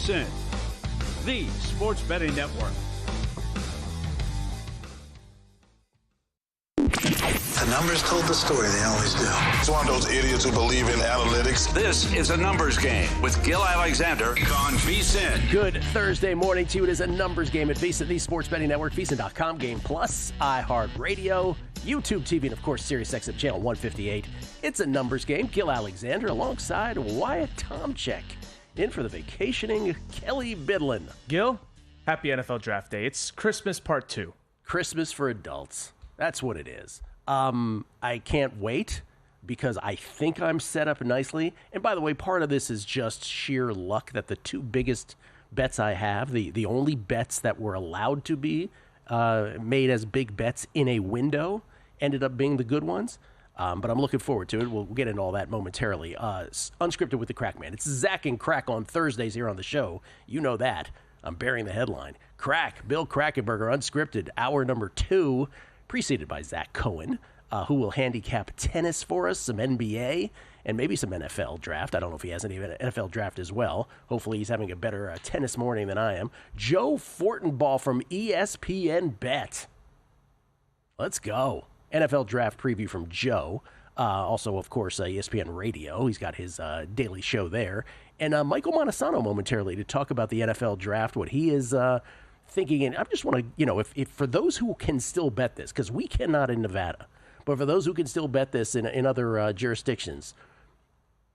VSiN, the sports betting network. The numbers told the story, they always do. It's one of those idiots who believe in analytics. This is a numbers game with Gil Alexander on VSiN. Good Thursday morning to you. It is a numbers game at VSiN, the sports betting network, VSiN.com, Game Plus, iHeartRadio, YouTube TV, and of course, SiriusXM channel 158. It's a numbers game. Gil Alexander alongside Wyatt Tomchek. In for the vacationing Kelly Bidlin. Gil, happy NFL Draft Day. It's Christmas Part 2. Christmas for adults. That's what it is. I can't wait because I think I'm set up nicely. And by the way, part of this is just sheer luck that the two biggest bets I have, the only bets that were allowed to be made as big bets in a window, ended up being the good ones. But I'm looking forward to it. We'll get into all that momentarily. Unscripted with the Crack Man. It's Zach and Crack on Thursdays here on the show. You know that. I'm bearing the headline. Crack, Bill Krackenberger, unscripted, hour number 2, preceded by Zach Cohen, who will handicap tennis for us, some NBA, and maybe some NFL draft. I don't know if he has any NFL draft as well. Hopefully he's having a better tennis morning than I am. Joe Fortenbaugh from ESPN Bet. Let's go. NFL draft preview from Joe. Also, of course, ESPN Radio. He's got his daily show there. And Michael Montesano momentarily to talk about the NFL draft, what he is thinking. And I just want to, if for those who can still bet this, because we cannot in Nevada, but for those who can still bet this in other jurisdictions,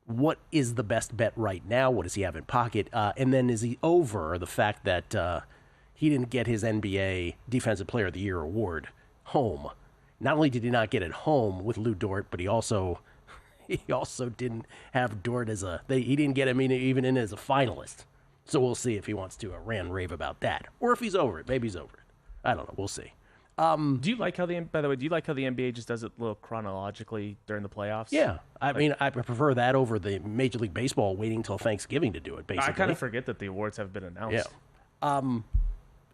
what is the best bet right now? What does he have in pocket? And then is he over the fact that he didn't get his NBA Defensive Player of the Year award home? Not only did he not get it home with Lou Dort, but he also didn't have Dort he didn't get him even in as a finalist. So we'll see if he wants to rant and rave about that, or if he's over it. Maybe he's over it. I don't know. We'll see. Do you like how the NBA just does it a little chronologically during the playoffs? Yeah, I mean, I prefer that over the Major League Baseball waiting till Thanksgiving to do it. Basically, I kind of forget that the awards have been announced. Yeah.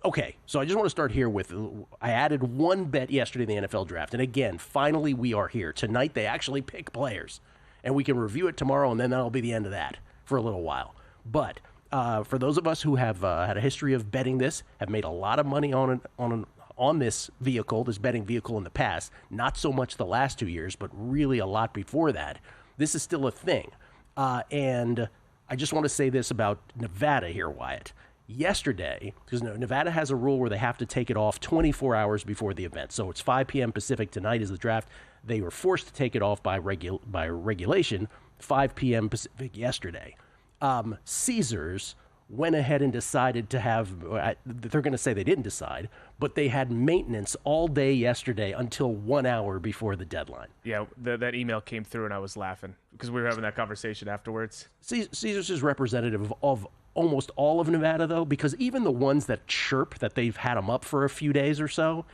Okay, so I just want to start here with, I added one bet yesterday in the NFL draft. And again, finally we are here. Tonight they actually pick players. And we can review it tomorrow, and then that'll be the end of that for a little while. But for those of us who have had a history of betting this, have made a lot of money on this vehicle, this betting vehicle in the past, not so much the last 2 years, but really a lot before that, this is still a thing. And I just want to say this about Nevada here, Wyatt. Yesterday, because Nevada has a rule where they have to take it off 24 hours before the event. So it's 5 p.m. Pacific tonight is the draft. They were forced to take it off by regulation 5 p.m. Pacific yesterday. Caesars went ahead and decided to have, they're going to say they didn't decide, but they had maintenance all day yesterday until 1 hour before the deadline. Yeah, that email came through and I was laughing because we were having that conversation afterwards. Caesars is representative of almost all of Nevada, though, because even the ones that chirp that they've had them up for a few days or so,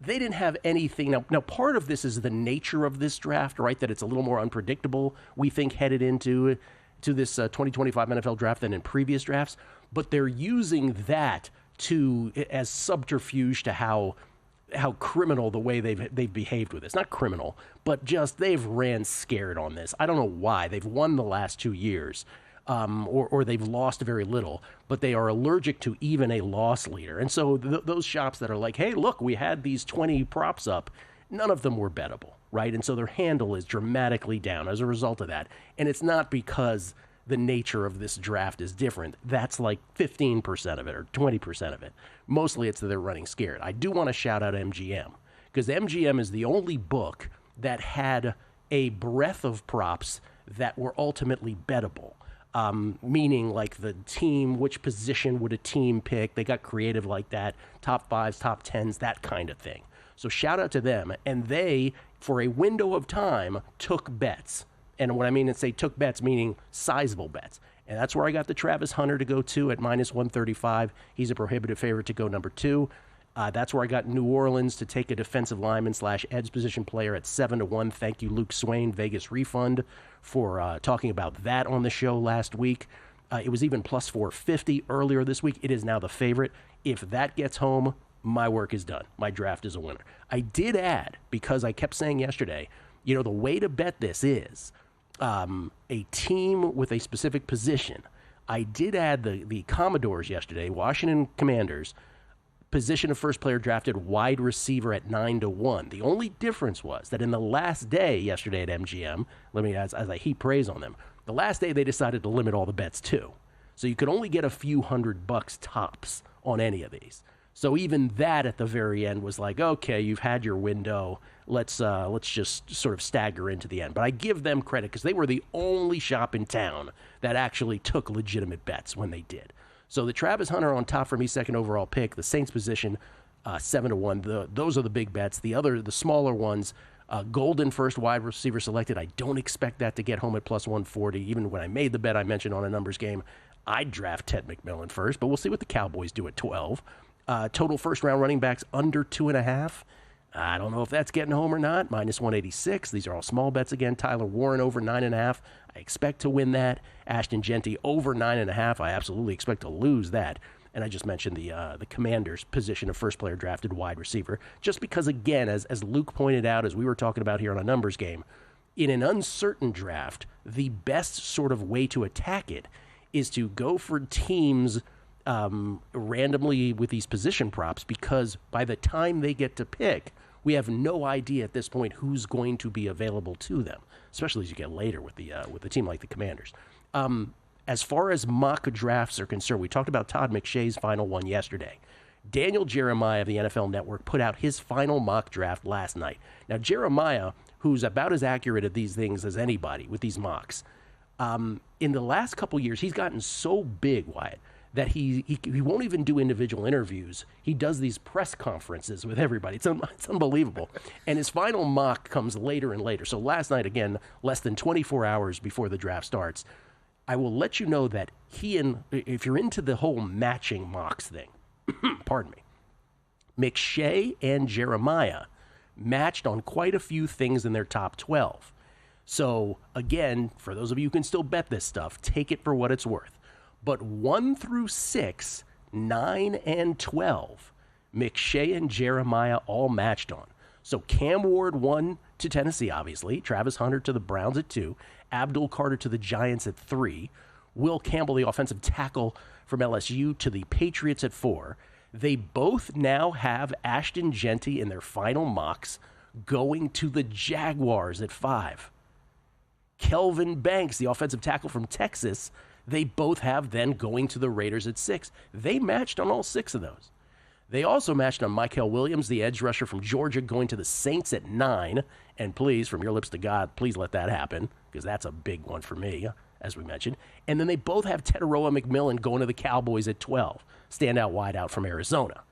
they didn't have anything. Now, part of this is the nature of this draft, right, that it's a little more unpredictable, we think, headed into this 2025 NFL draft than in previous drafts, but they're using that as subterfuge to how criminal the way they've behaved with this. Not criminal, but just they've ran scared on this. I don't know why. They've won the last 2 years. Or they've lost very little, but they are allergic to even a loss leader. And so those shops that are like, hey, look, we had these 20 props up, none of them were bettable, right? And so their handle is dramatically down as a result of that. And it's not because the nature of this draft is different. That's like 15% of it or 20% of it. Mostly it's that they're running scared. I do want to shout out MGM, because MGM is the only book that had a breadth of props that were ultimately bettable. Meaning like the team, which position would a team pick? They got creative like that, top 5s, top 10s, that kind of thing. So shout out to them. And they, for a window of time, took bets. And what I mean is they took bets, meaning sizable bets. And that's where I got the Travis Hunter to go to at minus 135. He's a prohibitive favorite to go number 2. That's where I got New Orleans to take a defensive lineman / edge position player at 7-1. Thank you, Luke Swain, Vegas refund, for talking about that on the show last week. It was even plus 450 earlier this week. It is now the favorite. If that gets home, my work is done. My draft is a winner. I did add, because I kept saying yesterday, the way to bet this is a team with a specific position. I did add the Commodores yesterday, Washington Commanders, position of first player drafted wide receiver at 9-1. The only difference was that in the last day yesterday at MGM, let me as I heap praise on them, the last day they decided to limit all the bets too. So you could only get a few $100 tops on any of these. So even that at the very end was like, okay, you've had your window. Let's just sort of stagger into the end. But I give them credit because they were the only shop in town that actually took legitimate bets when they did. So the Travis Hunter on top for me, second overall pick. The Saints position, 7-1. Those are the big bets. The smaller ones, Golden first wide receiver selected. I don't expect that to get home at plus 140. Even when I made the bet I mentioned on a numbers game, I'd draft Ted McMillan first. But we'll see what the Cowboys do at 12. Total first-round running backs under 2.5. I don't know if that's getting home or not. Minus 186. These are all small bets again. Tyler Warren over 9.5. I expect to win that. Ashton Genty over 9.5. I absolutely expect to lose that. And I just mentioned the Commanders' position of first player drafted wide receiver. Just because, again, as Luke pointed out, as we were talking about here on a numbers game, in an uncertain draft, the best sort of way to attack it is to go for teams randomly with these position props, because by the time they get to pick, we have no idea at this point who's going to be available to them, especially as you get later with a team like the Commanders. As far as mock drafts are concerned, we talked about Todd McShay's final one yesterday. Daniel Jeremiah of the NFL Network put out his final mock draft last night. Now, Jeremiah, who's about as accurate at these things as anybody with these mocks, in the last couple years, he's gotten so big, Wyatt, that he won't even do individual interviews. He does these press conferences with everybody. It's unbelievable. And his final mock comes later and later. So last night, again, less than 24 hours before the draft starts, I will let you know that if you're into the whole matching mocks thing, pardon me, McShay and Jeremiah matched on quite a few things in their top 12. So again, for those of you who can still bet this stuff, take it for what it's worth. But 1 through 6, 9, and 12, McShay and Jeremiah all matched on. So Cam Ward 1 to Tennessee, obviously. Travis Hunter to the Browns at 2. Abdul Carter to the Giants at 3. Will Campbell, the offensive tackle from LSU, to the Patriots at 4. They both now have Ashton Genty in their final mocks going to the Jaguars at 5. Kelvin Banks, the offensive tackle from Texas, they both have then going to the Raiders at 6. They matched on all 6 of those. They also matched on Mykel Williams, the edge rusher from Georgia, going to the Saints at 9. And please, from your lips to God, please let that happen, because that's a big one for me, as we mentioned. And then they both have Teteroa McMillan going to the Cowboys at 12, standout wideout from Arizona.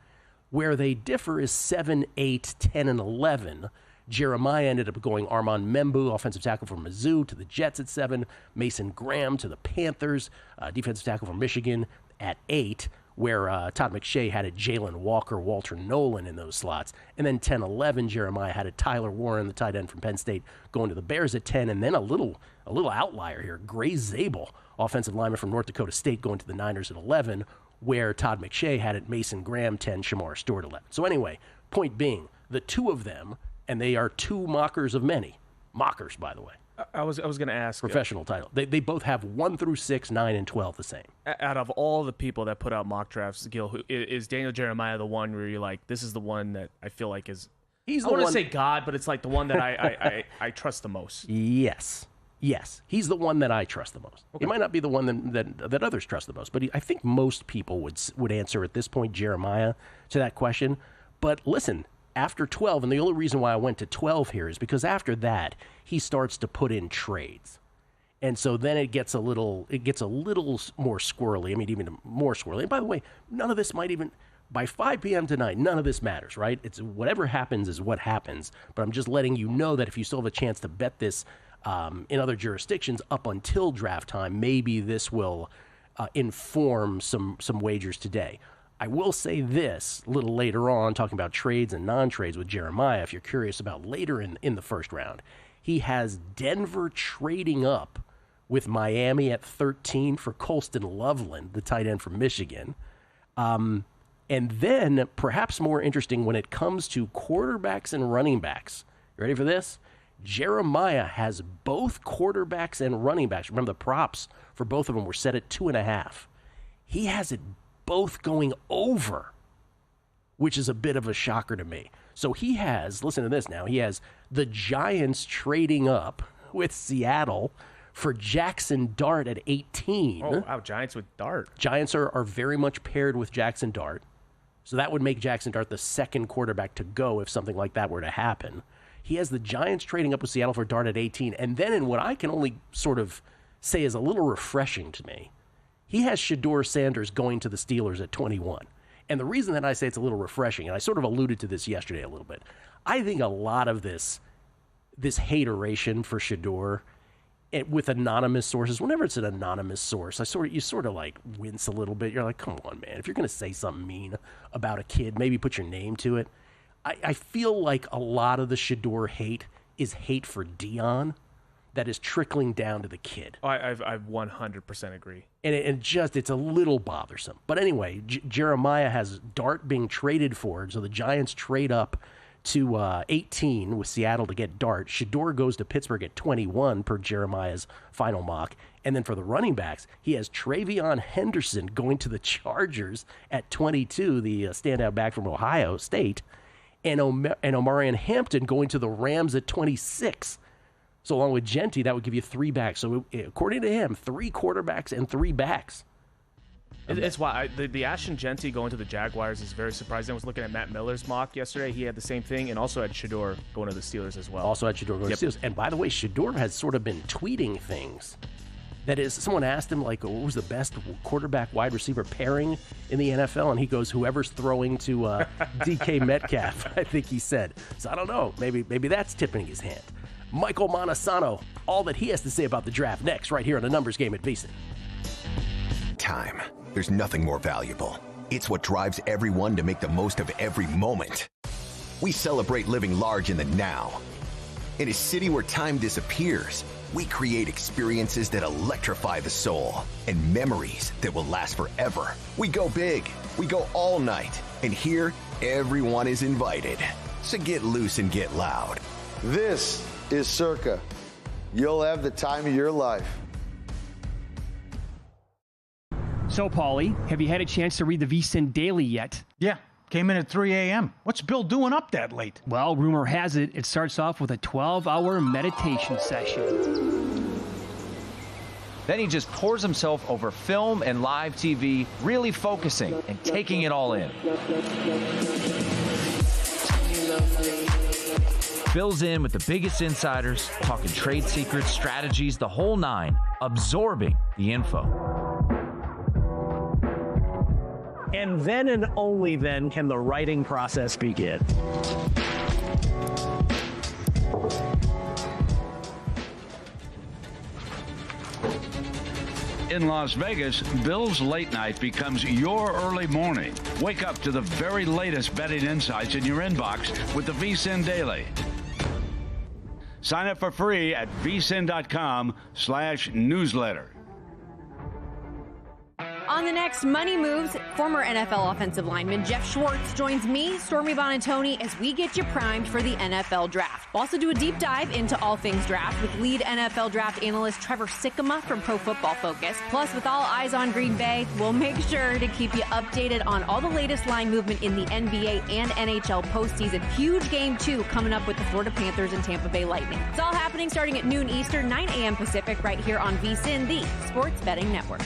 Where they differ is 7, 8, 10, and 11. Jeremiah ended up going Armand Membu, offensive tackle from Mizzou, to the Jets at 7. Mason Graham to the Panthers, defensive tackle from Michigan at 8, where Todd McShay had a Jalen Walker, Walter Nolan in those slots. And then 10, 11, Jeremiah had a Tyler Warren, the tight end from Penn State, going to the Bears at 10. And then a little outlier here, Gray Zabel, offensive lineman from North Dakota State, going to the Niners at 11, where Todd McShay had it Mason Graham 10, Shamar Stewart 11. So anyway, point being, the two of them, and they are two mockers of many. Mockers, by the way. I was going to ask. Professional title. They both have 1 through 6, 9, and 12 the same. Out of all the people that put out mock drafts, Gil, is Daniel Jeremiah the one where you're like, this is the one that I feel like is... I want to say God, but it's like the one that I trust the most. Yes. He's the one that I trust the most. Okay. He might not be the one that others trust the most, but I think most people would answer at this point Jeremiah to that question. But listen, after 12, and the only reason why I went to 12 here is because after that, he starts to put in trades. And so then it gets a little more squirrely. I mean, even more squirrely. And by the way, none of this might even, by 5 p.m. tonight, none of this matters, right? It's whatever happens is what happens. But I'm just letting you know that if you still have a chance to bet this in other jurisdictions up until draft time, maybe this will inform some wagers today. I will say this a little later on, talking about trades and non-trades with Jeremiah, if you're curious about later in the first round. He has Denver trading up with Miami at 13 for Colston Loveland, the tight end from Michigan. And then, perhaps more interesting when it comes to quarterbacks and running backs. You ready for this? Jeremiah has both quarterbacks and running backs. Remember, the props for both of them were set at 2.5. He has it both going over, which is a bit of a shocker to me. So he has, listen to this now, he has the Giants trading up with Seattle for Jackson Dart at 18. Oh, wow, Giants with Dart. Giants are very much paired with Jackson Dart. So that would make Jackson Dart the second quarterback to go if something like that were to happen. He has the Giants trading up with Seattle for Dart at 18. And then in what I can only sort of say is a little refreshing to me, he has Shedeur Sanders going to the Steelers at 21. And the reason that I say it's a little refreshing, and I sort of alluded to this yesterday a little bit, I think a lot of this hateration for Shedeur with anonymous sources, whenever it's an anonymous source, you sort of like wince a little bit. You're like, come on, man. If you're going to say something mean about a kid, maybe put your name to it. I feel like a lot of the Shedeur hate is hate for Dion that is trickling down to the kid. I 100% agree. And it's a little bothersome. But anyway, Jeremiah has Dart being traded for, so the Giants trade up to 18 with Seattle to get Dart. Shedeur goes to Pittsburgh at 21 per Jeremiah's final mock. And then for the running backs, he has Travion Henderson going to the Chargers at 22, the standout back from Ohio State, and Omarion Hampton going to the Rams at 26. So along with Genti, that would give you 3 backs. So according to him, 3 quarterbacks and 3 backs. It's why the Ashton Genti going to the Jaguars is very surprising. I was looking at Matt Miller's mock yesterday. He had the same thing, and also had Shedeur going to the Steelers as well. Also had Shedeur going to the Steelers. And by the way, Shedeur has sort of been tweeting things. That is, someone asked him, like, what was the best quarterback-wide receiver pairing in the NFL? And he goes, whoever's throwing to DK Metcalf, I think he said. So I don't know. Maybe that's tipping his hand. Michael Montesano, all that he has to say about the draft next, right here on the Numbers Game at VSiN. Time. There's nothing more valuable. It's what drives everyone to make the most of every moment. We celebrate living large in the now. In a city where time disappears, we create experiences that electrify the soul and memories that will last forever. We go big, we go all night, and here, everyone is invited. So get loose and get loud. This is Circa. You'll have the time of your life. So, Paulie, have you had a chance to read the VSiN Daily yet? Yeah, came in at 3 a.m. What's Bill doing up that late? Well, rumor has it, it starts off with a 12-hour meditation session. Then he just pours himself over film and live TV, really focusing and taking it all in. Bill's in with the biggest insiders, talking trade secrets, strategies, the whole nine, absorbing the info. And then and only then can the writing process begin. In Las Vegas, Bill's late night becomes your early morning. Wake up to the very latest betting insights in your inbox with the VSiN Daily. Sign up for free at vsin.com/newsletter. On the next Money Moves, former NFL offensive lineman Jeff Schwartz joins me, Stormy Bonantoni, as we get you primed for the NFL Draft. We'll also do a deep dive into all things draft with lead NFL draft analyst Trevor Sikkema from Pro Football Focus. Plus, with all eyes on Green Bay, we'll make sure to keep you updated on all the latest line movement in the NBA and NHL postseason. Huge Game 2 coming up with the Florida Panthers and Tampa Bay Lightning. It's all happening starting at noon Eastern, 9 a.m. Pacific, right here on VSiN, the Sports Betting Network.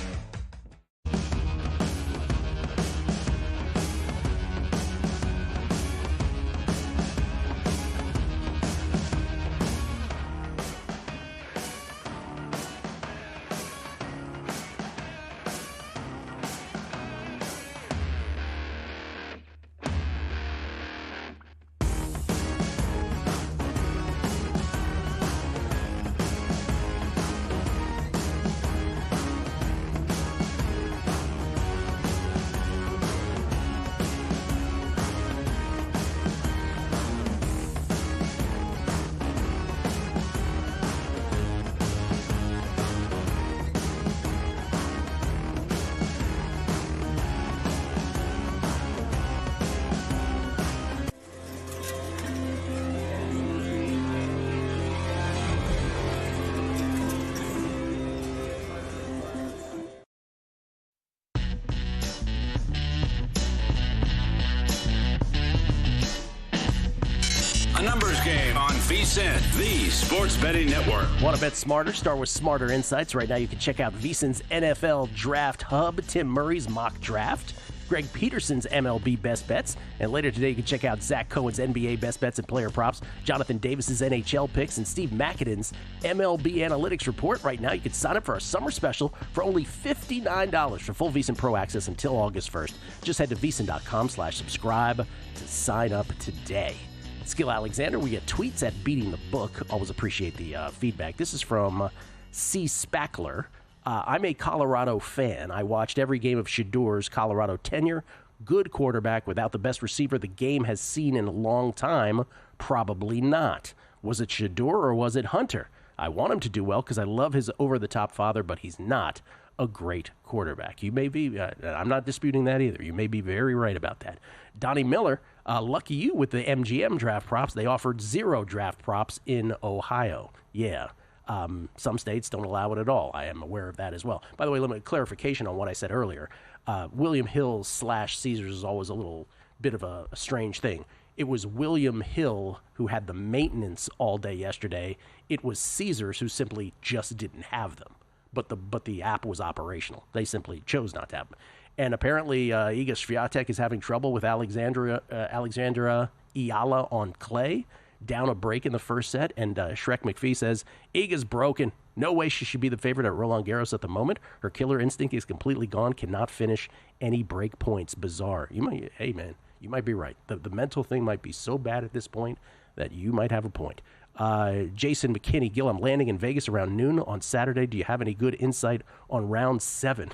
A numbers game on VSiN, the sports betting network. Want to bet smarter? Start with smarter insights. Right now you can check out VSiN's NFL Draft Hub, Tim Murray's mock draft, Greg Peterson's MLB best bets, and later today you can check out Zach Cohen's NBA best bets and player props, Jonathan Davis's NHL picks, and Steve McAdam's MLB analytics report. Right now you can sign up for our summer special for only $59 for full VSiN Pro access until August 1st. Just head to VSiN.com/subscribe to sign up today. Skill Alexander, we get tweets at Beating the Book. Always appreciate the feedback. This is from C. Spackler. I'm a Colorado fan. I watched every game of Shadur's Colorado tenure. Good quarterback without the best receiver the game has seen in a long time. Probably not. Was it Shadur or was it Hunter? I want him to do well because I love his over-the-top father, but he's not a great quarterback. You may be, I'm not disputing that either. You may be very right about that. Donnie Miller, lucky you with the MGM draft props. They offered 0 draft props in Ohio. Yeah. Some states don't allow it at all. I am aware of that as well. By the way, let me clarification on what I said earlier. William Hill / Caesars is always a little bit of a strange thing. It was William Hill who had the maintenance all day yesterday. It was Caesars who simply just didn't have them. But the app was operational. They simply chose not to have them. And apparently Iga Swiatek is having trouble with Alexandra Iala on clay. Down a break in the first set, and Shrek McPhee says, Iga's broken. No way she should be the favorite at Roland Garros at the moment. Her killer instinct is completely gone, cannot finish any break points. Bizarre. Hey, man, you might be right. The mental thing might be so bad at this point that you might have a point. Jason McKinney, Gil, I'm landing in Vegas around noon on Saturday. Do you have any good insight on round 7?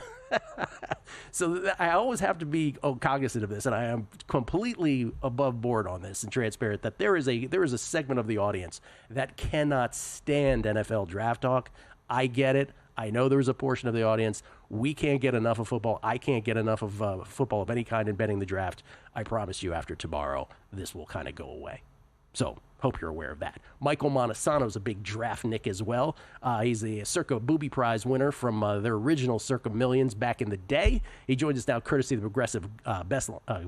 So I always have to be cognizant of this, and I am completely above board on this and transparent that there is a segment of the audience that cannot stand NFL draft talk. I get it. I know there's a portion of the audience. We can't get enough of football. I can't get enough of football of any kind in betting the draft. I promise you after tomorrow, this will kind of go away. So hope you're aware of that. Michael Montesano's a big draft nick as well. He's a Circa Booby Prize winner from their original Circa Millions back in the day. He joins us now courtesy of the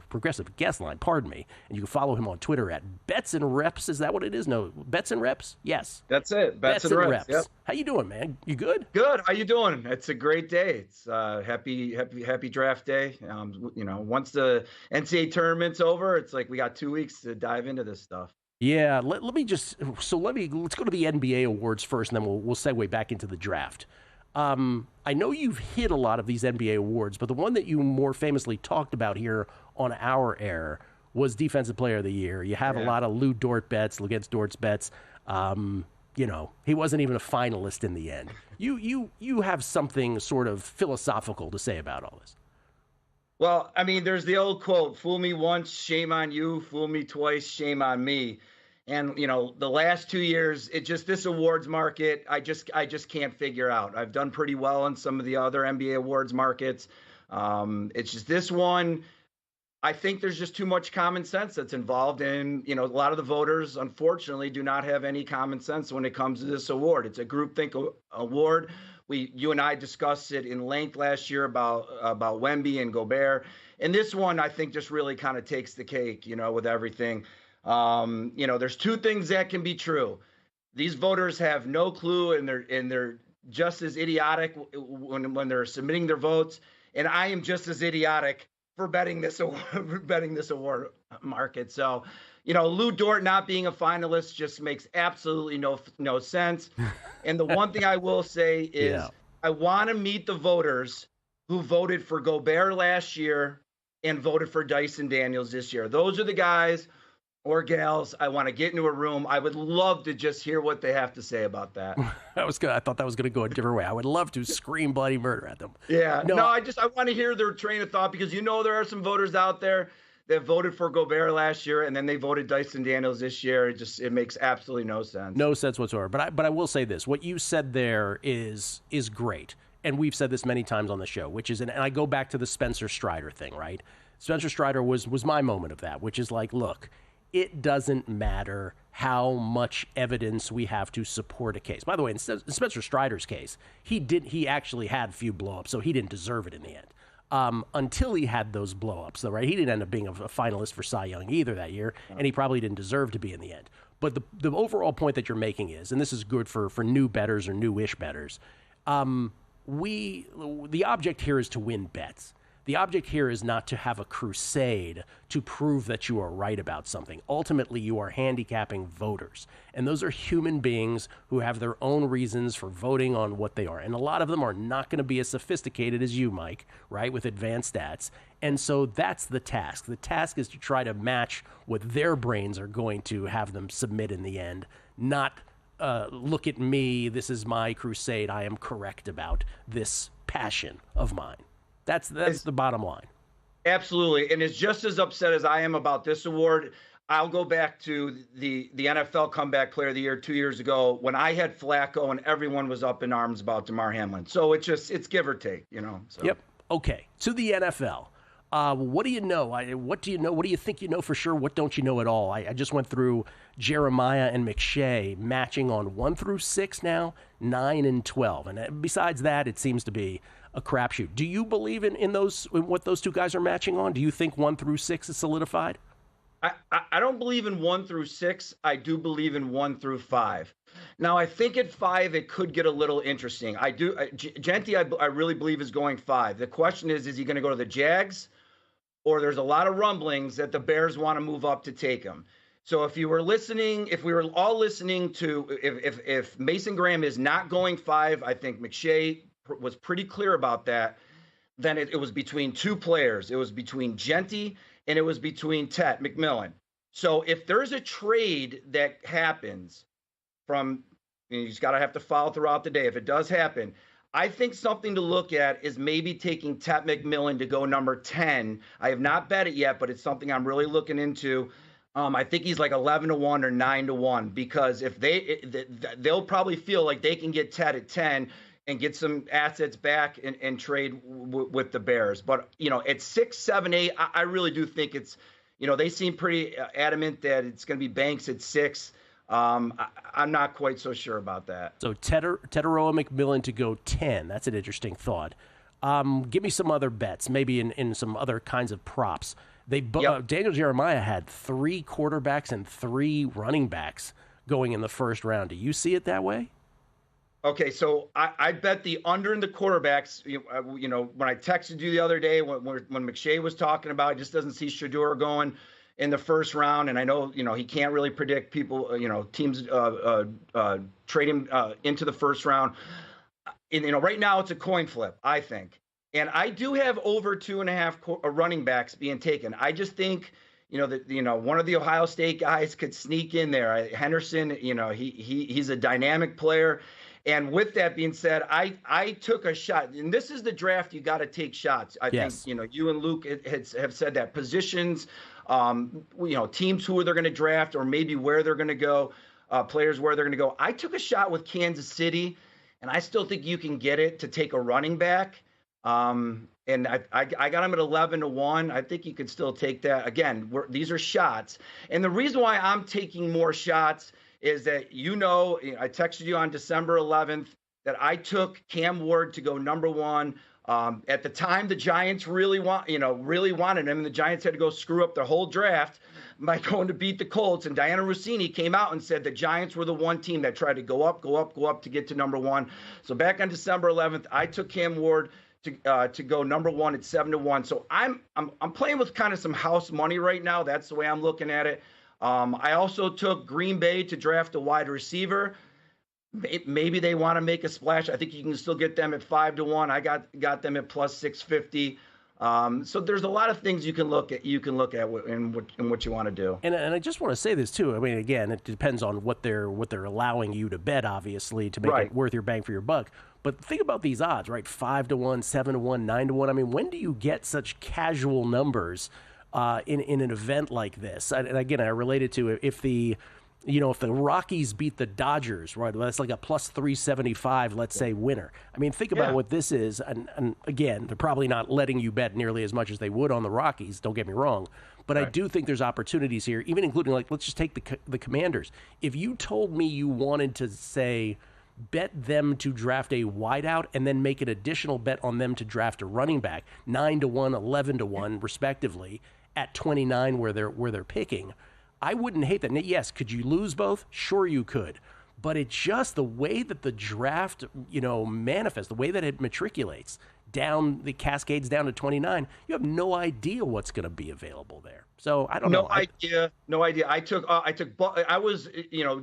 Progressive Guest Line, pardon me. And you can follow him on Twitter at Bets and Reps. Is that what it is? No, Bets and Reps? Yes. That's it. Bets and Reps. Yep. How you doing, man? You good? Good. How you doing? It's a great day. It's happy draft day. Once the NCAA tournament's over, it's like we got 2 weeks to dive into this stuff. Yeah, let's go to the NBA awards first, and then we'll segue back into the draft. I know you've hit a lot of these NBA awards, but the one that you more famously talked about here on our air was Defensive Player of the Year. You have a lot of Lou Dort bets against Dort's bets. He wasn't even a finalist in the end. You have something sort of philosophical to say about all this. Well, I mean, there's the old quote, fool me once, shame on you, fool me twice, shame on me. And, the last 2 years, this awards market, I just can't figure out. I've done pretty well in some of the other NBA awards markets. It's just this one, I think there's just too much common sense that's involved. And, a lot of the voters, unfortunately, do not have any common sense when it comes to this award. It's a groupthink award. You and I discussed it in length last year about Wemby and Gobert. And this one, I think, just really kind of takes the cake, with everything. There's two things that can be true. These voters have no clue, and they're just as idiotic when they're submitting their votes. And I am just as idiotic for betting this award market. So, Lou Dort not being a finalist just makes absolutely no sense. And the one thing I will say is I want to meet the voters who voted for Gobert last year and voted for Dyson Daniels this year. Those are the guys or gals I want to get into a room. I would love to just hear what they have to say about that. I thought that was going to go a different way. I would love to scream bloody murder at them. Yeah. No, I want to hear their train of thought, because there are some voters out there that voted for Gobert last year, and then they voted Dyson Daniels this year. It makes absolutely no sense. No sense whatsoever. But I will say this: what you said there is great, and we've said this many times on the show. Which is, and I go back to the Spencer Strider thing, right? Spencer Strider was my moment of that, which is like, look, it doesn't matter how much evidence we have to support a case. By the way, in Spencer Strider's case, he actually had a few blow-ups, so he didn't deserve it in the end. until he had those blow-ups, though, right? He didn't end up being a finalist for Cy Young either that year, and he probably didn't deserve to be in the end. But the overall point that you're making is, and this is good for new bettors or new-ish bettors, the object here is to win bets. The object here is not to have a crusade to prove that you are right about something. Ultimately, you are handicapping voters. And those are human beings who have their own reasons for voting on what they are. And a lot of them are not going to be as sophisticated as you, Mike, right, with advanced stats. And so that's the task. The task is to try to match what their brains are going to have them submit in the end, not look at me, this is my crusade, I am correct about this passion of mine. That's the bottom line. Absolutely. And as just as upset as I am about this award, I'll go back to the NFL Comeback Player of the Year 2 years ago when I had Flacco and everyone was up in arms about DeMar Hamlin. So it's give or take, So. Yep. Okay. To the NFL. What do you know? What do you know? What do you think you know for sure? What don't you know at all? I just went through Jeremiah and McShay matching on 1 through 6 now, 9 and 12. And besides that, it seems to be a crapshoot. Do you believe in what those two guys are matching on? Do you think 1 through 6 is solidified? I don't believe in 1 through 6. I do believe in 1 through 5. Now, I think at 5, it could get a little interesting. Genty, I really believe is going 5. The question is he going to go to the Jags? Or there's a lot of rumblings that the Bears want to move up to take him. So if we were all listening to, if Mason Graham is not going 5, I think McShay was pretty clear about that, then it was between two players. It was between Genty and it was between Tet McMillan. So if there's a trade that happens you just got to have to follow throughout the day. If it does happen, I think something to look at is maybe taking Tet McMillan to go number 10. I have not bet it yet, but it's something I'm really looking into. I think he's like 11-1 or 9-1 because if they'll probably feel like they can get Tet at 10 and get some assets back and trade with the Bears. But, at 6, 7, 8, I really do think it's, they seem pretty adamant that it's going to be Banks at 6. I'm not quite so sure about that. So Teteroa McMillan to go 10. That's an interesting thought. Give me some other bets, maybe in some other kinds of props. Daniel Jeremiah had 3 quarterbacks and 3 running backs going in the first round. Do you see it that way? Okay, so I bet the under in the quarterbacks. When I texted you the other day when McShay was talking about, it just doesn't see Shedeur going in the first round, and I know he can't really predict people. Teams trade him into the first round. And right now it's a coin flip, I think, and I do have over 2.5 running backs being taken. I just think that one of the Ohio State guys could sneak in there. Henderson, he's a dynamic player. And with that being said, I took a shot, and this is the draft. You got to take shots. I think you and Luke have said that positions, teams who they're going to draft, or maybe where they're going to go, players where they're going to go. I took a shot with Kansas City, and I still think you can get it to take a running back. And I got him at 11-1. I think you could still take that. Again, these are shots, and the reason why I'm taking more shots is that I texted you on December 11th that I took Cam Ward to go number 1. At the time, the Giants really wanted him, and the Giants had to go screw up their whole draft by going to beat the Colts. And Diana Rossini came out and said the Giants were the one team that tried to go up to get to number 1. So back on December 11th, I took Cam Ward to go number 1 at 7-1. So I'm playing with kind of some house money right now. That's the way I'm looking at it. I also took Green Bay to draft a wide receiver. Maybe they want to make a splash. I think you can still get them at 5-1. I got them at plus 650. So there's a lot of things you can look at in what you want to do. And I just want to say this too. I mean, again, it depends on what they're allowing you to bet, obviously, to make it worth your bang for your buck. But think about these odds, right? 5-1, 7-1, 9-1. I mean, when do you get such casual numbers in an event like this? And again, I related to if the Rockies beat the Dodgers, right? That's like a plus 375, let's say, winner. I mean, think about what this is. And again, they're probably not letting you bet nearly as much as they would on the Rockies. Don't get me wrong. But I do think there's opportunities here, even including, like, let's just take the Commanders. If you told me you wanted to, say, bet them to draft a wideout and then make an additional bet on them to draft a running back, 9-1, 11-1, respectively, at 29 where they're picking. I wouldn't hate that. Now, yes, could you lose both? Sure you could. But it's just the way that the draft, manifests, the way that it matriculates down, the cascades down to 29, you have no idea what's going to be available there. So I don't know. No idea. I was,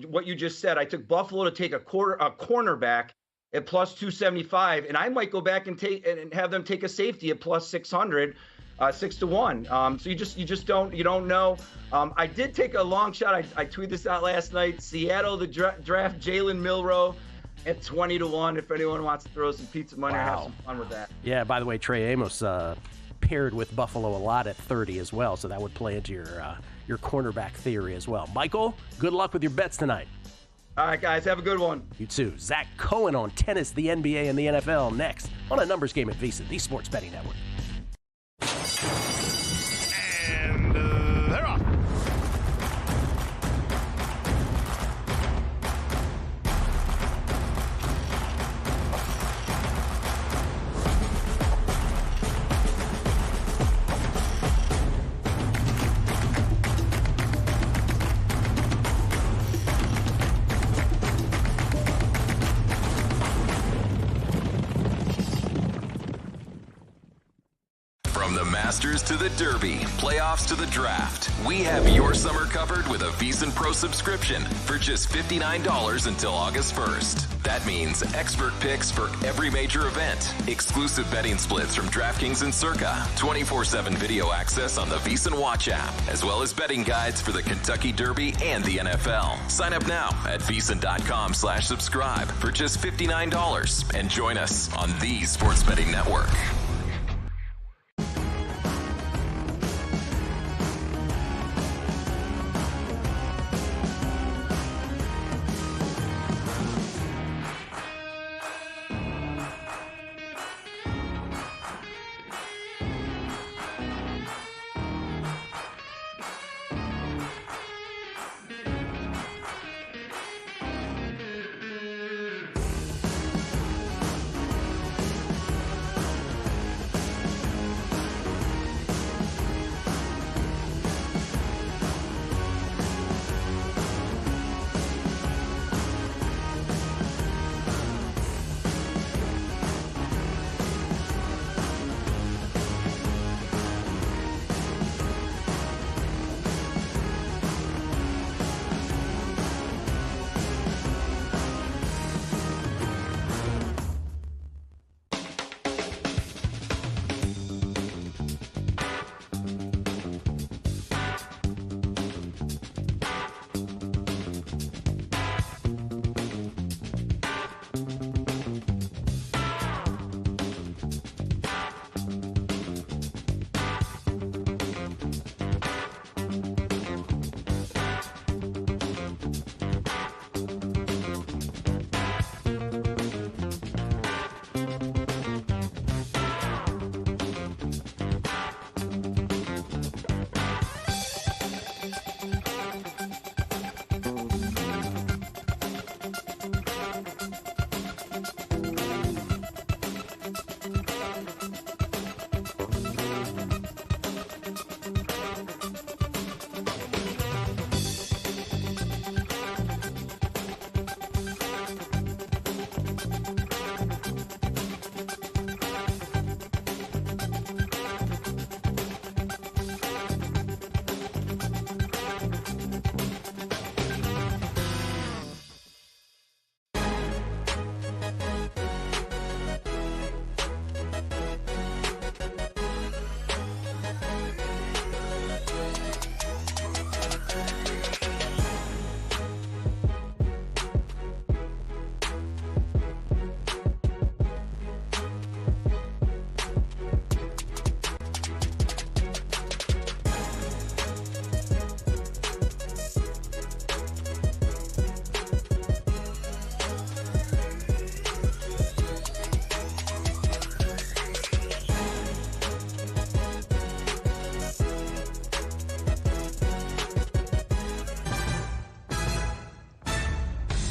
what you just said, I took Buffalo to take a cornerback at plus 275, and I might go back and have them take a safety at plus 600. 6-1. So you just don't know. I did take a long shot. I tweeted this out last night. Seattle to draft Jalen Milroe at 20-1. If anyone wants to throw some pizza money or have some fun with that. Yeah. By the way, Trey Amos paired with Buffalo a lot at 30 as well, so that would play into your cornerback theory as well. Michael, good luck with your bets tonight. All right, guys, have a good one. You too. Zach Cohen on tennis, the NBA, and the NFL next on A Numbers Game at VSiN, the Sports Betting Network. And they're off. From the Masters to the Derby, playoffs to the draft, we have your summer covered with a VSiN Pro subscription for just $59 until August 1st. That means expert picks for every major event, exclusive betting splits from DraftKings and Circa, 24/7 video access on the VSiN Watch app, as well as betting guides for the Kentucky Derby and the NFL. Sign up now at VSiN.com/subscribe for just $59 and join us on the Sports Betting Network.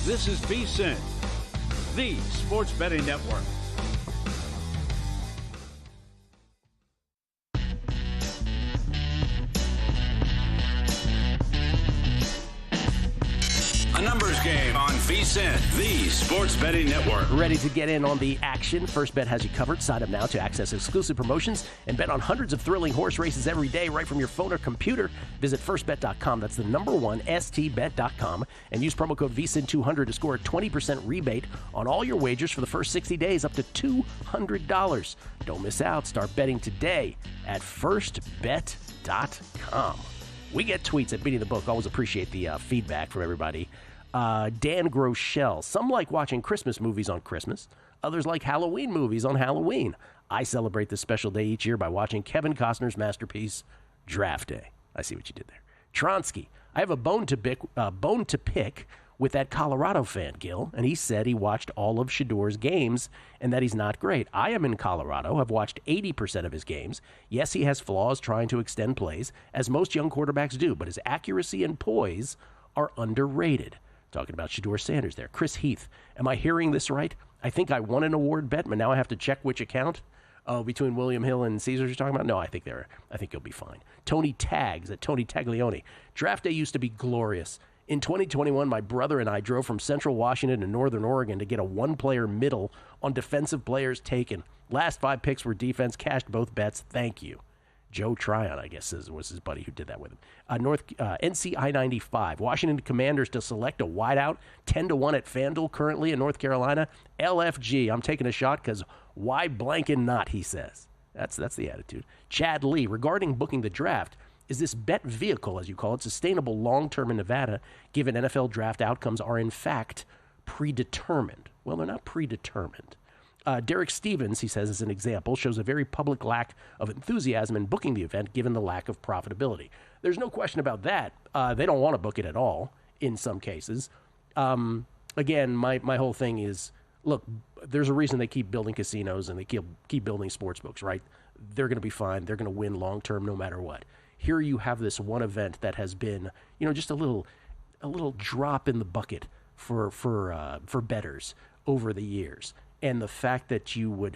This is VSiN, the Sports Betting Network. A numbers game on VSiN, the Sports Betting Network. Ready to get in on the action? First Bet has you covered. Sign up now to access exclusive promotions and bet on hundreds of thrilling horse races every day right from your phone or computer. Visit firstbet.com. That's the number one, stbet.com. And use promo code VSiN200 to score a 20% rebate on all your wagers for the first 60 days up to $200. Don't miss out. Start betting today at firstbet.com. We get tweets at Beating the Book. Always appreciate the feedback from everybody. Dan Groeschel. Some like watching Christmas movies on Christmas. Others like Halloween movies on Halloween. I celebrate this special day each year by watching Kevin Costner's masterpiece, Draft Day. I see what you did there. Tronsky. I have a bone to pick with that Colorado fan, Gil, and he said he watched all of Shador's games and that he's not great. I am in Colorado. I've watched 80% of his games. Yes, he has flaws trying to extend plays, as most young quarterbacks do, but his accuracy and poise are underrated. Talking about Shador Sanders there. Chris Heath. Am I hearing this right? I think I won an award bet, but now I have to check which account. Oh, between William Hill and Caesars you're talking about? No, I think you'll be fine. Tony Tags at Tony Taglione. Draft day used to be glorious. In 2021, my brother and I drove from Central Washington to Northern Oregon to get a one-player middle on defensive players taken. Last 5 picks were defense, cashed both bets. Thank you. Joe Tryon, I guess, was his buddy who did that with him. NC I-95. Washington Commanders to select a wideout. 10-1 at FanDuel currently in North Carolina. LFG. I'm taking a shot because why blanking not, he says. That's the attitude. Chad Lee. Regarding booking the draft, is this bet vehicle, as you call it, sustainable long-term in Nevada, given NFL draft outcomes are in fact predetermined? Well, they're not predetermined. Derek Stevens, he says, as an example, shows a very public lack of enthusiasm in booking the event given the lack of profitability. There's no question about that. They don't want to book it at all in some cases. Again, my whole thing is, look, there's a reason they keep building casinos and they keep building sports books, right? They're going to be fine. They're going to win long-term no matter what. Here you have this one event that has been, just a little drop in the bucket for bettors over the years. And the fact that you would,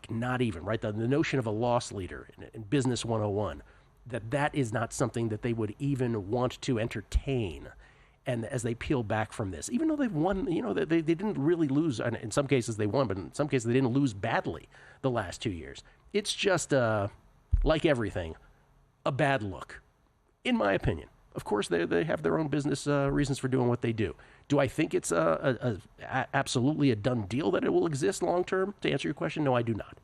not even, right, the notion of a loss leader in Business 101, that is not something that they would even want to entertain. And as they peel back from this, even though they've won, they didn't really lose. And in some cases they won, but in some cases they didn't lose badly the last 2 years. It's just, like everything, a bad look, in my opinion. Of course, they have their own business reasons for doing what they do. Do I think it's absolutely a done deal that it will exist long term? To answer your question, no, I do not.